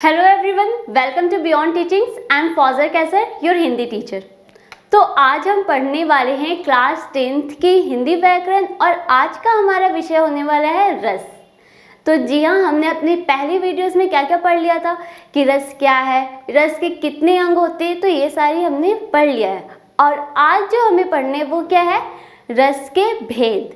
Hello everyone, welcome to beyond teachings. I am Fauzar Kaiser, your Hindi teacher. तो आज हम पढ़ने वाले हैं क्लास 10th की हिंदी व्याकरण और आज का हमारा विषय होने वाला है रस। तो जी हाँ, हमने अपनी पहली वीडियोस में क्या क्या पढ़ लिया था कि रस क्या है, रस के कितने अंग होते हैं, तो ये सारी हमने पढ़ लिया है। और आज जो हमें पढ़ने वो क्या है, रस के भेद।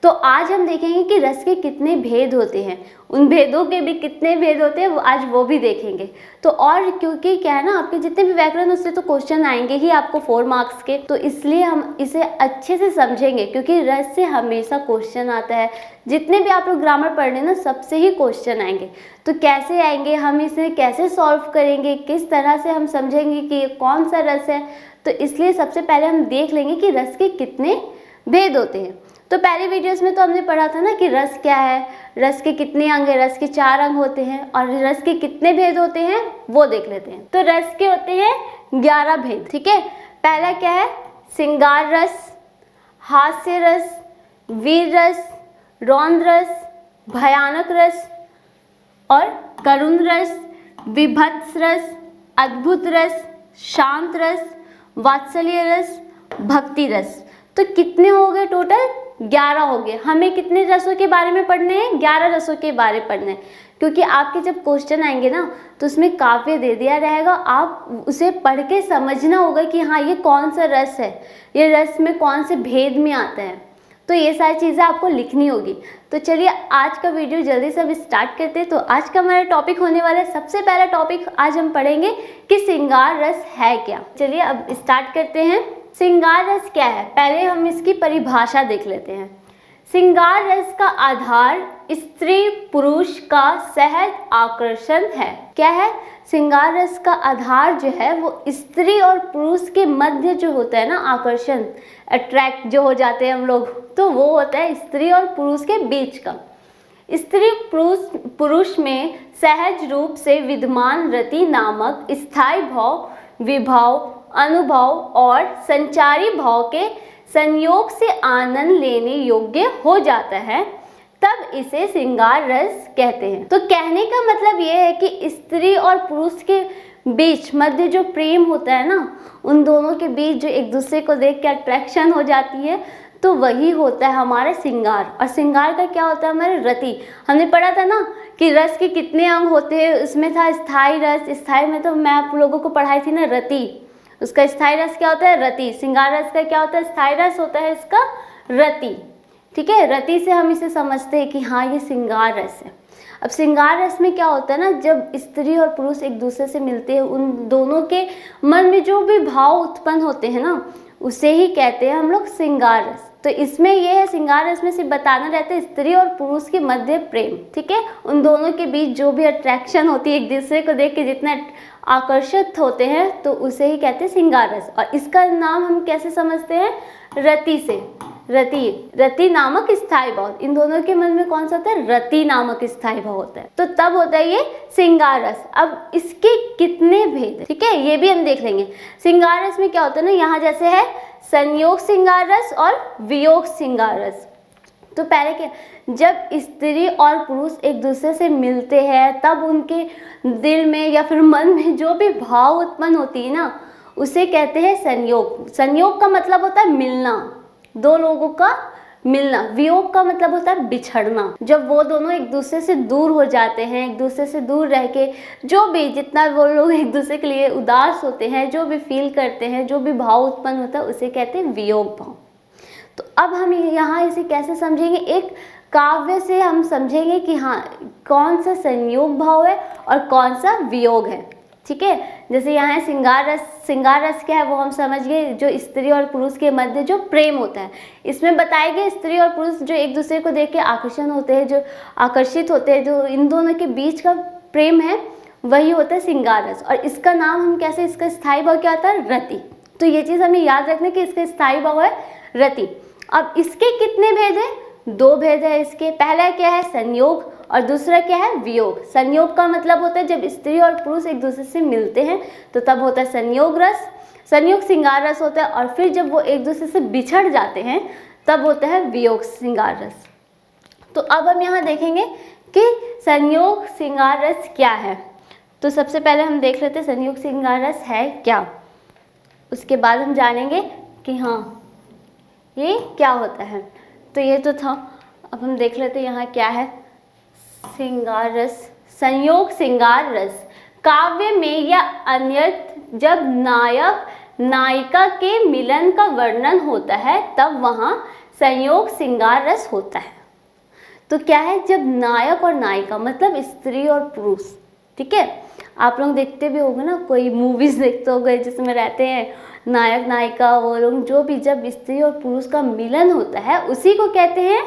तो आज हम देखेंगे कि रस के कितने भेद होते हैं, उन भेदों के भी कितने भेद होते हैं आज वो भी देखेंगे। तो और क्योंकि क्या है ना, आपके जितने भी व्याकरण उससे तो क्वेश्चन आएंगे ही आपको 4 मार्क्स के, तो इसलिए हम इसे अच्छे से समझेंगे क्योंकि रस से हमेशा क्वेश्चन आता है। जितने भी आप लोग ग्रामर पढ़ रहे हैं ना, सबसे ही क्वेश्चन आएंगे। तो कैसे आएंगे, हम इसे कैसे सॉल्व करेंगे, किस तरह से हम समझेंगे कि ये कौन सा रस है, तो इसलिए सबसे पहले हम देख लेंगे कि रस के कितने भेद होते हैं। तो पहली वीडियोस में तो हमने पढ़ा था ना कि रस क्या है, रस के कितने अंग है, रस के 4 अंग होते हैं और रस के कितने भेद होते हैं वो देख लेते हैं। तो रस के होते हैं 11 भेद। ठीक है, पहला क्या है, श्रृंगार रस, हास्य रस, वीर रस, रौद्र रस, भयानक रस और करुण रस, विभत्स रस, अद्भुत रस, शांत रस, वात्सल्य रस, भक्ति रस। तो कितने हो गए टोटल, 11 हो गए। हमें कितने रसों के बारे में पढ़ने हैं, 11 रसों के बारे में पढ़ने हैं। क्योंकि आपके जब क्वेश्चन आएंगे ना तो उसमें काव्य दे दिया रहेगा, आप उसे पढ़ के समझना होगा कि हाँ ये कौन सा रस है, ये रस में कौन से भेद में आता है। तो ये सारी चीज़ें आपको लिखनी होगी। तो चलिए आज का वीडियो जल्दी से अब स्टार्ट करते हैं। तो आज का हमारा टॉपिक होने वाला है, सबसे पहला टॉपिक आज हम पढ़ेंगे कि श्रृंगार रस है क्या। चलिए अब स्टार्ट करते हैं। श्रृंगार रस क्या है, पहले हम इसकी परिभाषा देख लेते हैं। श्रृंगार रस का आधार स्त्री पुरुष का सहज आकर्षण है। क्या है, श्रृंगार रस का आधार जो है वो स्त्री और पुरुष के मध्य जो होता है ना, आकर्षण, अट्रैक्ट जो हो जाते हैं हम लोग, तो वो होता है स्त्री और पुरुष के बीच का। स्त्री पुरुष में सहज रूप से विद्यमान रति नामक स्थायी भाव, विभाव, अनुभव और संचारी भाव के संयोग से आनंद लेने योग्य हो जाता है, तब इसे श्रृंगार रस कहते हैं। तो कहने का मतलब ये है कि स्त्री और पुरुष के बीच मध्य जो प्रेम होता है ना, उन दोनों के बीच जो एक दूसरे को देख के अट्रैक्शन हो जाती है, तो वही होता है हमारा श्रृंगार। और श्रृंगार का क्या होता है, हमारे रति। हमने पढ़ा था ना कि रस के कितने अंग होते हैं, उसमें था स्थायी रस। स्थायी में तो मैं आप लोगों को पढ़ाई थी ना, रति। उसका स्थायी रस क्या होता है, रति। श्रृंगार रस का क्या होता है, स्थायी रस होता है इसका रति। ठीक है, रति से हम इसे समझते हैं कि हाँ ये श्रृंगार रस है। अब श्रृंगार रस में क्या होता है ना, जब स्त्री और पुरुष एक दूसरे से मिलते हैं, उन दोनों के मन में जो भी भाव उत्पन्न होते हैं ना, उसे ही कहते हैं हम लोग श्रृंगार रस। तो इसमें यह है, श्रृंगार रस में सिर्फ बताना रहता है स्त्री और पुरुष के मध्य प्रेम। ठीक है, उन दोनों के बीच जो भी अट्रैक्शन होती है, एक दूसरे को देख के जितना आकर्षित होते हैं, तो उसे ही कहते हैं श्रृंगार रस। और इसका नाम हम कैसे समझते हैं, रति से। रति नामक स्थायी भाव, इन दोनों के मन में कौन सा होता है, रति नामक स्थायी भाव होता है, तो तब होता है ये श्रृंगार रस। अब इसके कितने भेद, ठीक है, ये भी हम देख लेंगे। श्रृंगार रस में क्या होता है ना, यहाँ जैसे है संयोग श्रृंगार रस और वियोग श्रृंगार रस। तो पहले क्या, जब स्त्री और पुरुष एक दूसरे से मिलते हैं, तब उनके दिल में या फिर मन में जो भी भाव उत्पन्न होती है ना, उसे कहते हैं संयोग। संयोग का मतलब होता है मिलना, दो लोगों का मिलना। वियोग का मतलब होता है बिछड़ना, जब वो दोनों एक दूसरे से दूर हो जाते हैं। एक दूसरे से दूर रह के जो भी, जितना वो लोग एक दूसरे के लिए उदास होते हैं, जो भी फील करते हैं, जो भी भाव उत्पन्न होता है, उसे कहते हैं वियोग भाव। तो अब हम यहाँ इसे कैसे समझेंगे, एक काव्य से हम समझेंगे कि हाँ कौन सा संयोग भाव है और कौन सा वियोग है। ठीक है, जैसे यहाँ है श्रृंगार रस। श्रृंगार रस क्या है वो हम समझ गए, जो स्त्री और पुरुष के मध्य जो प्रेम होता है। इसमें बताए गए स्त्री और पुरुष जो एक दूसरे को देख के आकर्षण होते हैं, जो आकर्षित होते हैं, जो इन दोनों के बीच का प्रेम है, वही होता है श्रृंगार रस। और इसका नाम हम कैसे, इसका स्थायी भाव क्या होता है, रति। तो ये चीज़ हमें याद रखना कि इसका स्थायी भाव है रति। अब इसके कितने भेद हैं, 2 भेद है इसके। पहला क्या है, संयोग, और दूसरा क्या है, वियोग। संयोग का मतलब होता है जब स्त्री और पुरुष एक दूसरे से मिलते हैं, तो तब होता है संयोग रस। संयोग श्रृंगार रस होता है। और फिर जब वो एक दूसरे से बिछड़ जाते हैं, तब होता है वियोग श्रृंगार रस। तो अब हम यहाँ देखेंगे कि संयोग श्रृंगार रस क्या है। तो सबसे पहले हम देख लेते हैं संयोग श्रृंगार रस है क्या, उसके बाद हम जानेंगे कि हाँ ये क्या होता है। तो ये तो था, अब हम देख लेते हैं यहाँ क्या है। श्रृंगार रस, संयोग श्रृंगार रस काव्य में या अन्यत्र जब नायक नायिका के मिलन का वर्णन होता है तब वहाँ संयोग श्रृंगार रस होता है। तो क्या है, जब नायक और नायिका मतलब स्त्री और पुरुष, ठीक है, आप लोग देखते भी होंगे ना, कोई मूवीज देखते होंगे जिसमें रहते हैं नायक नायिका, वो लोग जो भी, जब स्त्री और पुरुष का मिलन होता है उसी को कहते हैं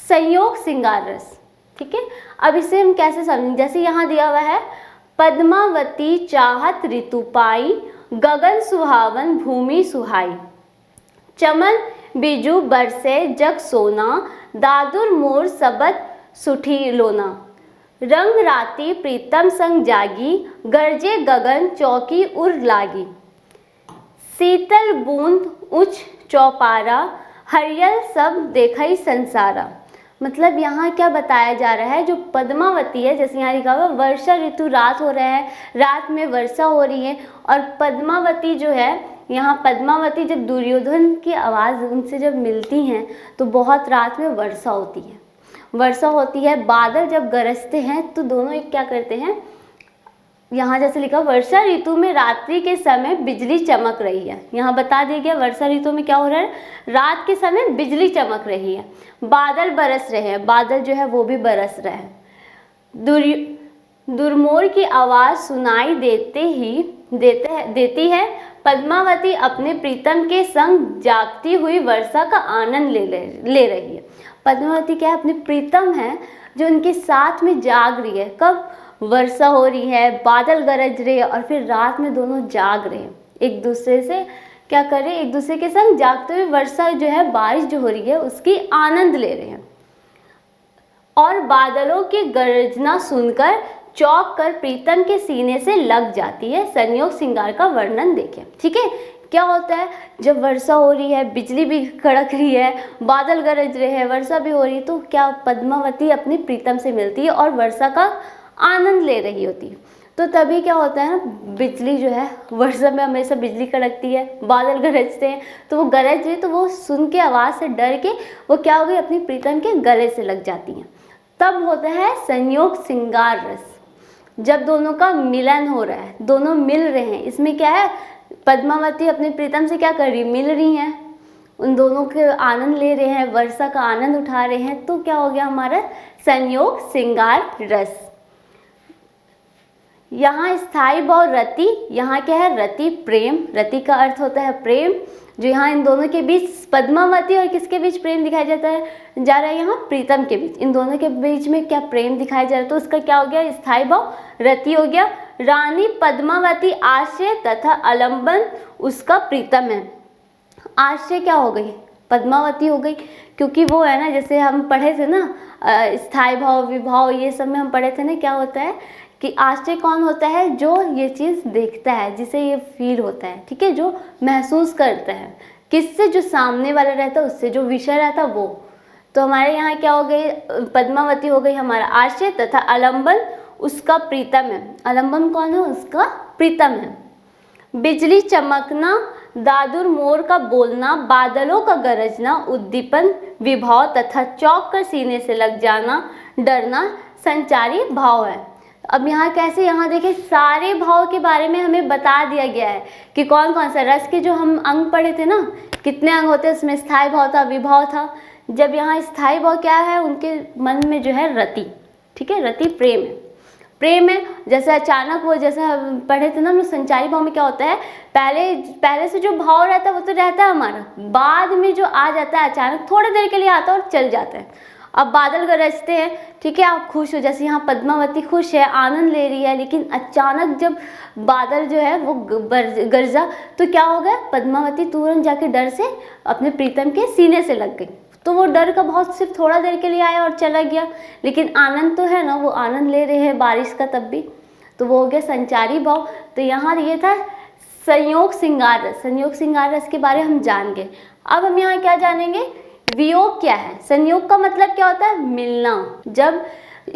संयोग श्रृंगार रस। ठीक है, अब इसे हम कैसे समझें, जैसे यहाँ दिया हुआ है, पद्मावती चाहत ऋतु पाई, गगन सुहावन भूमि सुहाई, चमन बिजु बरसे जग सोना, दादुर मोर सबत सुठी लोना, रंग राती प्रीतम संग जागी, गरजे गगन चौकी उर लागी, शीतल बूंद उच्च चौपारा, हरियल सब देखई संसारा। मतलब यहाँ क्या बताया जा रहा है, जो पद्मावती है, जैसे यहाँ लिखा हुआ वर्षा ऋतु, रात हो रहा है, रात में वर्षा हो रही है, और पद्मावती जो है, यहाँ पद्मावती जब दुर्योधन की आवाज़ उनसे जब मिलती हैं तो बहुत रात में वर्षा होती है, वर्षा होती है, बादल जब गरजते हैं तो दोनों एक क्या करते हैं, यहाँ जैसे लिखा वर्षा ऋतु में रात्रि के समय बिजली चमक रही है, यहाँ बता दिया गया वर्षा ऋतु में क्या हो रहा है, रात के समय बिजली चमक रही है, बादल बरस रहे हैं, बादल जो है वो भी बरस रहे हैं, दुर्मोर की आवाज़ सुनाई देती है, पद्मावती अपने प्रीतम के संग जागती हुई वर्षा का आनंद ले रही है। पद्मावती क्या है, अपने प्रीतम है जो उनके साथ में जाग रही है, कब, वर्षा हो रही है, बादल गरज रहे हैं, और फिर रात में दोनों जाग रहे हैं, एक दूसरे से क्या कर रहे हैं, एक दूसरे के संग जागते हुए वर्षा जो है, बारिश जो हो रही है उसकी आनंद ले रहे हैं, और बादलों की गरजना सुनकर चौंक कर प्रीतम के सीने से लग जाती है। संयोग श्रृंगार का वर्णन देखें। ठीक है, क्या होता है, जब वर्षा हो रही है, बिजली भी कड़क रही है, बादल गरज रहे हैं, वर्षा भी हो रही है, तो क्या पद्मावती अपनी प्रीतम से मिलती है और वर्षा का आनंद ले रही होती है। तो तभी क्या होता है ना, बिजली जो है, वर्षा में हमेशा बिजली कड़कती है, बादल गरजते हैं, तो वो गरज रही, तो वो सुन के आवाज़ से डर के वो क्या हो गई, अपनी प्रीतम के गले से लग जाती हैं। तब होता है संयोग श्रृंगार रस, जब दोनों का मिलन हो रहा है, दोनों मिल रहे हैं। इसमें क्या है, पद्मावती अपने प्रीतम से क्या कर रही, मिल रही हैं, उन दोनों के आनंद ले रहे हैं, वर्षा का आनंद उठा रहे हैं, तो क्या हो गया हमारा संयोग श्रृंगार रस। यहाँ स्थायी भाव रति, यहाँ क्या है, रति प्रेम, रति का अर्थ होता है प्रेम, जो यहाँ इन दोनों के बीच, पद्मावती और किसके बीच प्रेम दिखाया जाता है, जा रहा है यहाँ प्रीतम के बीच, इन दोनों के बीच में क्या प्रेम दिखाया जा रहा है, तो उसका क्या हो गया, स्थायी भाव रति हो गया। रानी पद्मावती आश्रय तथा अलंबन उसका प्रीतम है। आश्रय क्या हो गई, पद्मावती हो गई, क्योंकि वो है ना, जैसे हम पढ़े थे ना स्थायी भाव विभाव, ये सब में हम पढ़े थे ना, क्या होता है कि आश्चर्य कौन होता है, जो ये चीज़ देखता है, जिसे ये फील होता है, ठीक है, जो महसूस करता है, किससे, जो सामने वाला रहता है उससे, जो विषय रहता है वो। तो हमारे यहाँ क्या हो गई, पद्मावती हो गई हमारा आश्रय, तथा अलंबन उसका प्रीतम है। अलंबन कौन है, उसका प्रीतम है। बिजली चमकना, दादुर मोर का बोलना, बादलों का गरजना, उद्दीपन विभाव तथा चौंक कर सीने से लग जाना, डरना संचारी भाव है। अब यहाँ कैसे, यहाँ देखिए सारे भाव के बारे में हमें बता दिया गया है कि कौन कौन सा, रस के जो हम अंग पढ़े थे ना, कितने अंग होते हैं, उसमें स्थायी भाव था, विभाव था। जब यहाँ स्थायी भाव क्या है, उनके मन में जो है रति, ठीक है, रति प्रेम है, प्रेम है। जैसे अचानक वो, जैसे हम पढ़े थे ना हम लोग, संचारी भाव में क्या होता है, पहले से जो भाव रहता है वो तो रहता है हमारा, बाद में जो आ जाता है अचानक, थोड़ी देर के लिए आता है और चल जाता है। अब बादल गरजते हैं, ठीक है, आप खुश हो, जैसे यहाँ पद्मावती खुश है, आनंद ले रही है, लेकिन अचानक जब बादल जो है वो गरजा, तो क्या हो गया, पद्मावती तुरंत जाके डर से अपने प्रीतम के सीने से लग गई। तो वो डर का बहुत सिर्फ थोड़ा देर के लिए आया और चला गया, लेकिन आनंद तो है ना, वो आनंद ले रहे हैं बारिश का तब भी, तो वो हो गया संचारी भाव। तो यहाँ ये था संयोग श्रृंगार रस। संयोग श्रृंगार रस के बारे हम जान गए। अब हम यहाँ क्या जानेंगे, वियोग क्या है। संयोग का मतलब क्या होता है, मिलना। जब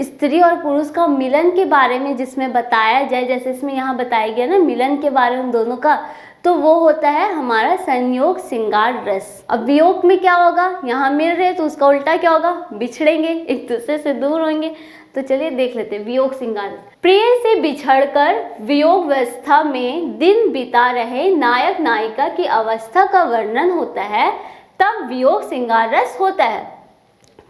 स्त्री और पुरुष का मिलन के बारे में जिसमें बताया जाए, जैसे इसमें यहाँ बताया गया ना मिलन के बारे में दोनों का, तो वो होता है हमारा संयोग श्रृंगार रस। अब वियोग में क्या होगा, यहाँ मिल रहे तो उसका उल्टा क्या होगा, बिछड़ेंगे, एक दूसरे से दूर होंगे। तो चलिए देख लेते हैं वियोग श्रृंगार रस। प्रिय से बिछड़कर वियोग अवस्था में दिन बिता रहे नायक नायिका की अवस्था का वर्णन होता है, तब वियोग श्रृंगार रस होता है।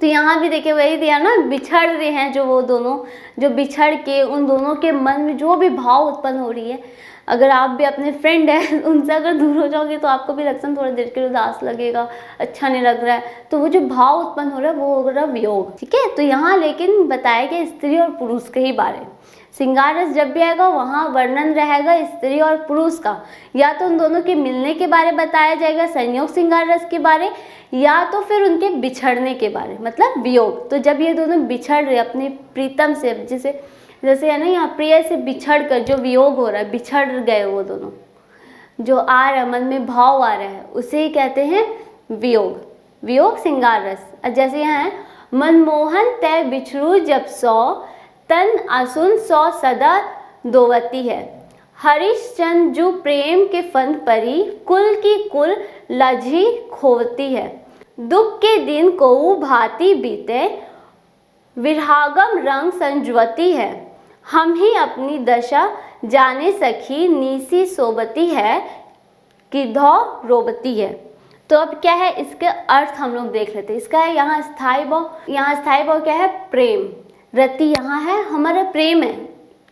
तो यहाँ भी देखिए वही दिया ना, बिछड़ रहे हैं जो वो दोनों, जो बिछड़ के उन दोनों के मन में जो भी भाव उत्पन्न हो रही है, अगर आप भी अपने फ्रेंड हैं उनसे अगर दूर हो जाओगे तो आपको भी लगता है थोड़ा देर के लिए उदास लगेगा, अच्छा नहीं लग रहा है, तो वो जो भाव उत्पन्न हो रहा है वो हो रहा है वियोग। ठीक है, तो यहाँ लेकिन बताया गया स्त्री और पुरुष के ही बारे में। श्रृंगार रस जब भी आएगा वहाँ वर्णन रहेगा स्त्री और पुरुष का, या तो उन दोनों के मिलने के बारे बताया जाएगा संयोग श्रृंगार रस के बारे, या तो फिर उनके बिछड़ने के बारे, मतलब वियोग। तो जब ये दोनों बिछड़ रहे अपने प्रीतम से, जैसे है ना यहाँ प्रिय से बिछड़ कर जो वियोग हो रहा है, बिछड़ गए वो दोनों, जो आ रहा है मन में भाव आ रहा है, उसे ही कहते हैं वियोग, वियोग श्रृंगार रस। जैसे यहाँ है मनमोहन तय बिछड़ू जब सौ, तन असुन सौ सदा दोवती है। हरिश्चंद्र जू प्रेम के फन परी, कुल की कुल लजी खोवती है। दुख के दिन को भांति बीते, विरहागम रंग संजवती है। हम ही अपनी दशा जाने सखी, नीसी सोबती है कि धौ रोबती है। तो अब क्या है, इसके अर्थ हम लोग देख लेते हैं। इसका है यहाँ स्थायी भाव, यहाँ स्थायी भाव क्या है, प्रेम। रति यहाँ है हमारा प्रेम है,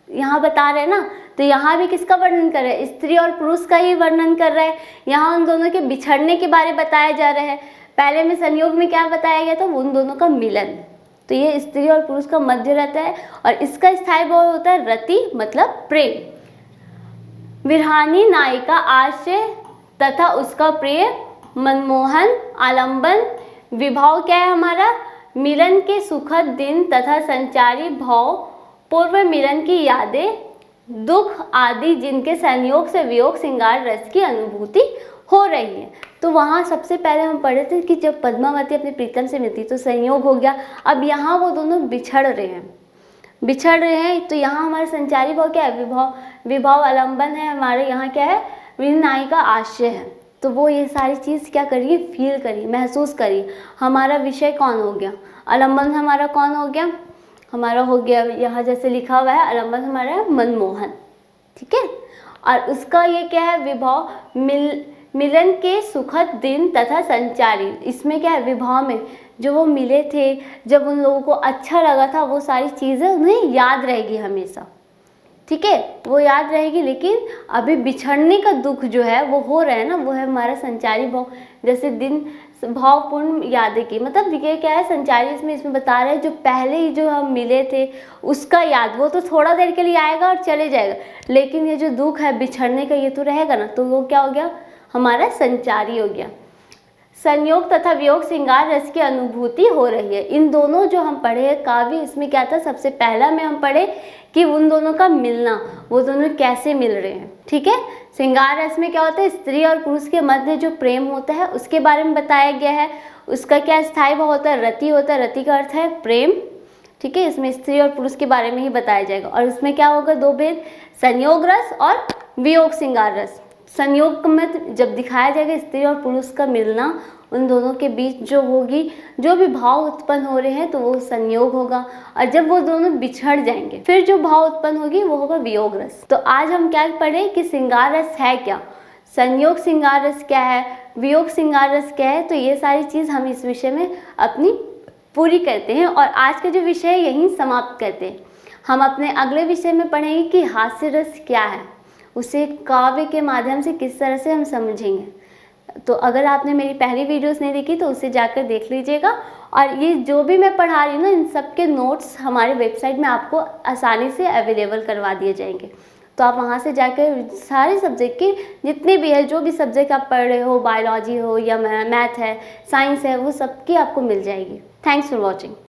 यहाँ बता रहे हैं ना, तो यहाँ भी किसका वर्णन कर रहे हैं, स्त्री और पुरुष का ही वर्णन कर रहे हैं। यहाँ उन दोनों के बिछड़ने के बारे बताया जा रहा है। पहले में संयोग में क्या बताया गया था, उन दोनों का मिलन। तो ये स्त्री और पुरुष का मध्य रहता है, और इसका स्थायी भाव होता है रति, मतलब प्रेम। विरहानी नायिका आश्रय तथा उसका प्रिय, मनमोहन आलंबन। विभाव क्या है हमारा, मिलन के सुखद दिन तथा संचारी भाव, पूर्व मिलन की यादें, दुख आदि जिनके संयोग से वियोग श्रृंगार रस की अनुभूति हो रही है। तो वहाँ सबसे पहले हम पढ़े थे कि जब पद्मावती अपने प्रीतम से मिलती तो संयोग हो गया। अब यहाँ वो दोनों बिछड़ रहे हैं, तो यहाँ हमारा संचारी भाव क्या है, विभाव, विभाव आलंबन है हमारे, यहाँ क्या है, विनायिका का आश्रय है। तो वो ये सारी चीज़ क्या करिए, फील करिए, महसूस करिए। हमारा विषय कौन हो गया, आलंबन हमारा कौन हो गया, हमारा हो गया यहाँ जैसे लिखा हुआ है, आलंबन हमारा है मनमोहन। ठीक है, और उसका ये क्या है, विभाव, मिलन के सुखद दिन तथा संचारी। इसमें क्या है, विभाव में जो वो मिले थे, जब उन लोगों को अच्छा लगा था, वो सारी चीज़ें उन्हें याद रहेगी हमेशा। ठीक है, वो याद रहेगी, लेकिन अभी बिछड़ने का दुख जो है वो हो रहा है ना, वो है हमारा संचारी भाव। जैसे दिन भावपूर्ण यादें की, मतलब ये क्या है, संचारी इसमें बता रहे हैं जो पहले ही जो हम मिले थे उसका याद, वो तो थोड़ा देर के लिए आएगा और चले जाएगा, लेकिन ये जो दुख है बिछड़ने का ये तो रहेगा ना, तो वो क्या हो गया, हमारा संचारी हो गया। संयोग तथा वियोग श्रृंगार रस की अनुभूति हो रही है। इन दोनों जो हम पढ़े हैं काव्य, इसमें क्या था, सबसे पहला में हम पढ़े कि उन दोनों का मिलना, वो दोनों कैसे मिल रहे हैं। ठीक है, श्रृंगार रस में क्या होता है, स्त्री और पुरुष के मध्य जो प्रेम होता है उसके बारे में बताया गया है। उसका क्या स्थायी भाव होता है, रति होता है, रति का अर्थ है प्रेम। ठीक है, इसमें स्त्री और पुरुष के बारे में ही बताया जाएगा। और इसमें क्या होगा, दो भेद, संयोग रस और वियोग श्रृंगार रस। संयोग में जब दिखाया जाएगा स्त्री और पुरुष का मिलना, उन दोनों के बीच जो होगी, जो भी भाव उत्पन्न हो रहे हैं, तो वो संयोग होगा। और जब वो दोनों बिछड़ जाएंगे फिर जो भाव उत्पन्न होगी वो होगा वियोग रस। तो आज हम क्या पढ़े कि श्रृंगार रस है क्या, संयोग श्रृंगार रस क्या है, वियोग श्रृंगार रस क्या है। तो ये सारी चीज़ हम इस विषय में अपनी पूरी करते हैं, और आज का जो विषय है यहीं समाप्त करते हैं। हम अपने अगले विषय में पढ़ेंगे कि हास्य रस क्या है, उसे काव्य के माध्यम से किस तरह से हम समझेंगे। तो अगर आपने मेरी पहली वीडियोस नहीं देखी तो उसे जाकर देख लीजिएगा। और ये जो भी मैं पढ़ा रही हूँ ना, इन सब के नोट्स हमारे वेबसाइट में आपको आसानी से अवेलेबल करवा दिए जाएंगे। तो आप वहाँ से जाकर सारे सब्जेक्ट के जितने भी है, जो भी सब्जेक्ट आप पढ़ रहे हो, बायोलॉजी हो या मैथ है, साइंस है, वो सबकी आपको मिल जाएगी। Thanks for watching.